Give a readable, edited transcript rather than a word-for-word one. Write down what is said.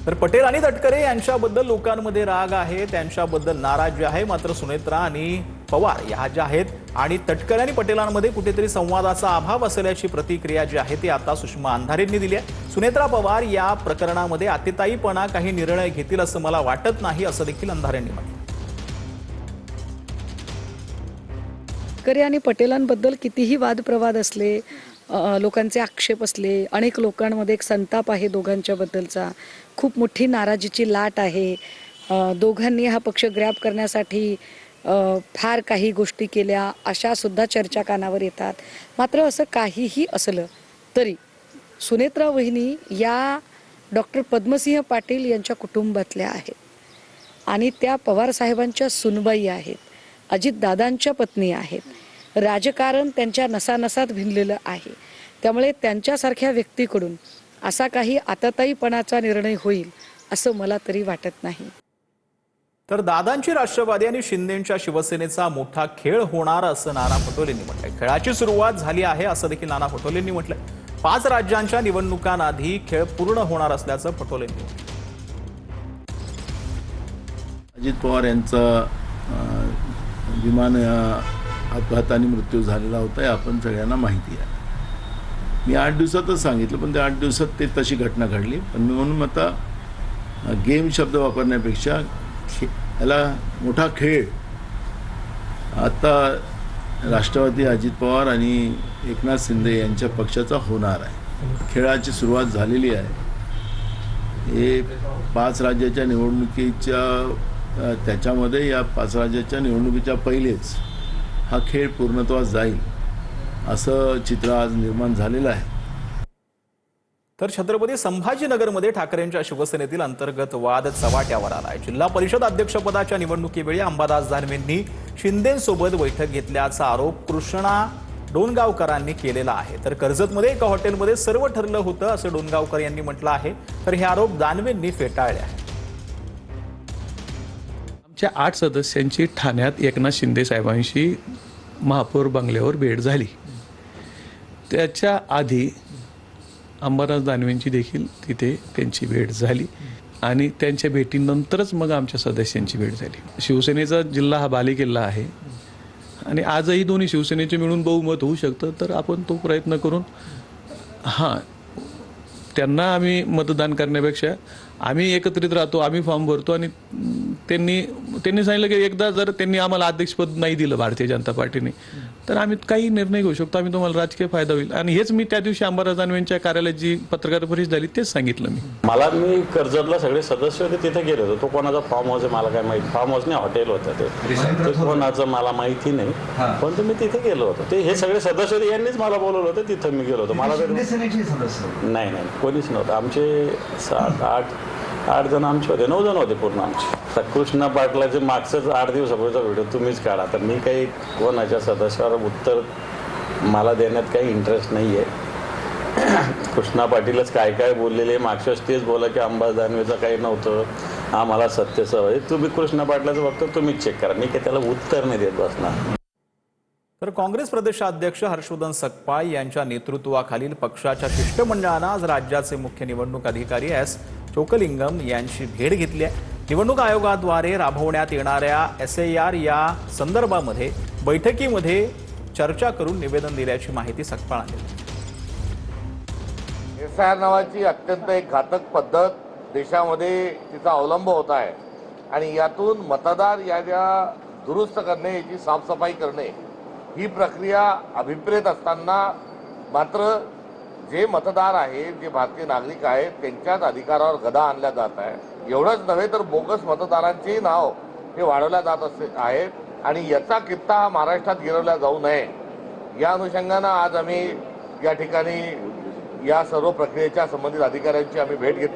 तर पटेल आणि तटकरे यांच्याबद्दल लोकांमध्ये राग आहे, त्यांच्याबद्दल नाराजी आहे। मात्र सुनेत्रा आणि पवार या ज्या आहेत आणि तटकरे आणि पटेलांमध्ये कुठेतरी संवादाचा अभाव असल्याची प्रतिक्रिया जी आहे ती आता सुषमा अंधारेंनी दिली आहे। सुनेत्रा पवार या प्रकरणामध्ये अतिताईपणा काही निर्णय घेतील असं मला वाटत नाही, असं देखील अंधारेंनी म्हटलं। तटकरे आणि पटेलांबद्दल कितीही वादप्रवाद असले, लोकांचे आक्षेप असले, अनेक लोकांमध्ये एक संताप आहे दोघांच्या बद्दलचा, खूप मोठी नाराजीची लाट आहे। दोघांनी हा पक्ष ग्रॅब करण्यासाठी फार काही गोष्टी केल्या, अशा सुद्धा चर्चा कानावर येतात। मात्र असं काहीही असलं तरी सुनेत्रा वहिनी या डॉक्टर पद्मसिंह पाटील यांच्या कुटुंबातल्या आहेत आणि त्या पवार साहेबांच्या सुनबाई आहेत, अजितदादांच्या पत्नी आहेत। राजकारण त्यांच्या नसानसात भिनलेलं आहे, त्यामुळे त्यांच्यासारख्या व्यक्तीकडून असा काही आताताईपणाचा निर्णय होईल असं मला तरी वाटत नाही। तर दादांची राष्ट्रवादी आणि शिंदेंच्या शिवसेनेचा मोठा खेळ होणार असं नाना पटोलेंनी म्हटलंय। खेळाची सुरुवात झाली आहे असं देखील नाना पटोलेंनी म्हटलंय। 5 राज्यांच्या निवडणुकांआधी खेळ पूर्ण होणार असल्याचं पटोलेंनी म्हटलं। अजित पवार यांचा विमान अपघाताने मृत्यू झालेला होता हे आपण सगळ्यांना माहिती आहे। मी 8 दिवसातच सांगितलं, पण त्या 8 दिवसात ते तशी घटना घडली। पण मी म्हणून आता गेम शब्द वापरण्यापेक्षा याला मोठा खेळ आता राष्ट्रवादी अजित पवार आणि एकनाथ शिंदे यांच्या पक्षाचा होणार आहे। खेळाची सुरुवात झालेली आहे। हे 5 राज्याच्या निवडणुकीच्या त्याच्यामध्ये या 5 राज्याच्या निवडणुकीच्या पहिलेच हा खेळ पूर्णत्वास जाईल असं चित्र आज निर्माण झालेलं आहे। तर छत्रपती संभाजीनगरमध्ये ठाकरेंच्या शिवसेनेतील अंतर्गत वाद चव्हाट्यावर आलाय। जिल्हा परिषद अध्यक्षपदाच्या निवडणुकीवेळी अंबादास दानवेंनी शिंदेंसोबत बैठक घेतल्याचा आरोप कृष्णा डोणगावकरांनी केलेला आहे। तर कर्जतमध्ये एका हॉटेलमध्ये सर्व ठरलं होतं असं डोणगावकर यांनी म्हटलं आहे। तर हे आरोप दानवेंनी फेटाळले आहेत। आमच्या 8 सदस्यांची ठाण्यात एकनाथ शिंदे साहेबांशी महापौर बंगल्यावर भेट झाली। त्याच्या आधी अंबादास दानवेंची देखील तिथे त्यांची भेट झाली आणि त्यांच्या भेटीनंतरच मग आमच्या सदस्यांची भेट झाली। शिवसेनेचा जिल्हा हा बालेकिल्ला आहे आणि आजही दोन्ही शिवसेनेचे मिळून बहुमत होऊ शकतं। तर आपण तो प्रयत्न करून त्यांना आम्ही मतदान करण्यापेक्षा आम्ही एकत्रित राहतो, आम्ही फॉर्म भरतो आणि त्यांनी सांगितलं की एकदा जर त्यांनी आम्हाला अध्यक्षपद नाही दिलं भारतीय जनता पार्टीने तर आम्ही काही निर्णय घेऊ शकतो, आम्ही तुम्हाला राजकीय फायदा होईल। आणि हेच मी त्या दिवशी अंबादास दानवेंच्या कार्यालयात जी पत्रकार परिषद झाली तेच सांगितलं मी कर्जतला सगळे सदस्य होते, तिथे गेलो होतो। तो कोणाचा फार्म हाऊस आहे मला काय माहिती, फार्म हाऊस नाही हॉटेल होतं ते कोणाचं मला माहिती नाही, पण मी तिथे गेलो होतो। ते हे सगळे सदस्य होते, यांनीच मला बोलवलं होतं, तिथं मी गेलो होतो। मला नाही कोणीच नव्हतं। आमचे 8 जण आमचे होते, 9 जण होते पूर्ण आमचे। कृष्णा पाटलाचे मागचंच 8 दिवसापूर्वीचा व्हिडिओ तुम्हीच काढा। तर मी काही कोणाच्या सदस्यावर उत्तर मला देण्यात काही इंटरेस्ट नाही आहे। कृष्णा पाटीलच काय बोललेले मागच्याच तेच बोला की अंबादास दानवेचं काही नव्हतं, आम्हाला सत्यसह तुम्ही कृष्णा पाटलाचं फक्त तुम्हीच चेक करा, मी काही त्याला उत्तर नाही देत बसणार। तर काँग्रेस प्रदेशाध्यक्ष हर्षवर्धन सकपाळ यांच्या नेतृत्वाखालील पक्षाच्या शिष्टमंडळानं आज राज्याचे मुख्य निवडणूक अधिकारी एस चोकलिंगम यांची भेट घेतली आहे। निवडणूक आयोगाद्वारे राबवण्यात येणाऱ्या SIR या संदर्भामध्ये बैठकीमध्ये चर्चा करून निवेदन दिल्याची माहिती सकपाळांनी दिली। SIR नावाची अत्यंत एक घातक पद्धत देशामध्ये तिचा अवलंब होत आहे आणि यातून मतदार याद्या दुरुस्त करणे, याची साफसफाई करणे ही प्रक्रिया अभिप्रेत असताना मात्र जे मतदार आहेत, जे भारतीय नागरिक आहेत, त्यांच्याच अधिकारावर गदा आणल्या जात आहे। एवढंच नव्हे तर बोगस मतदारांचेही नाव हे वाढवल्या जात आहेत आणि याचा कित्ता हा महाराष्ट्रात गिरवला जाऊ नये या अनुषंगानं आज आम्ही या ठिकाणी या सर्व प्रक्रियेच्या संबंधित अधिकाऱ्यांची आम्ही भेट घेतली।